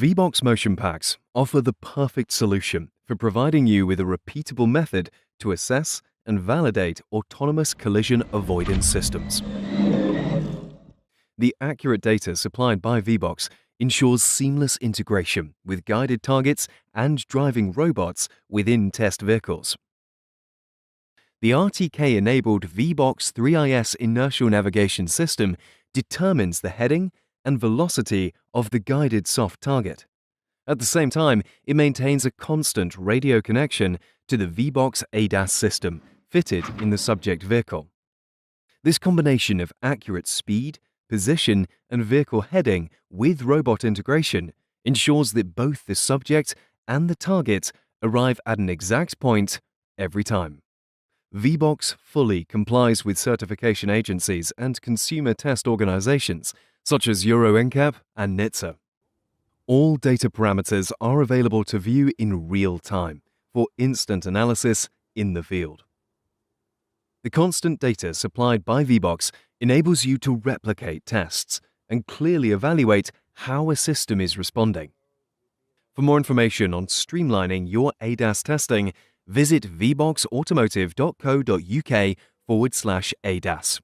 VBOX Motion Packs offer the perfect solution for providing you with a repeatable method to assess and validate autonomous collision avoidance systems. The accurate data supplied by VBOX ensures seamless integration with guided targets and driving robots within test vehicles. The RTK-enabled VBOX 3IS inertial navigation system determines the heading and velocity of the guided soft target. At the same time, it maintains a constant radio connection to the VBOX ADAS system fitted in the subject vehicle. This combination of accurate speed, position, and vehicle heading with robot integration ensures that both the subject and the target arrive at an exact point every time. VBOX fully complies with certification agencies and consumer test organizations such as Euro NCAP and NHTSA. All data parameters are available to view in real time for instant analysis in the field. The constant data supplied by VBOX enables you to replicate tests and clearly evaluate how a system is responding. For more information on streamlining your ADAS testing, visit vboxautomotive.co.uk/ADAS.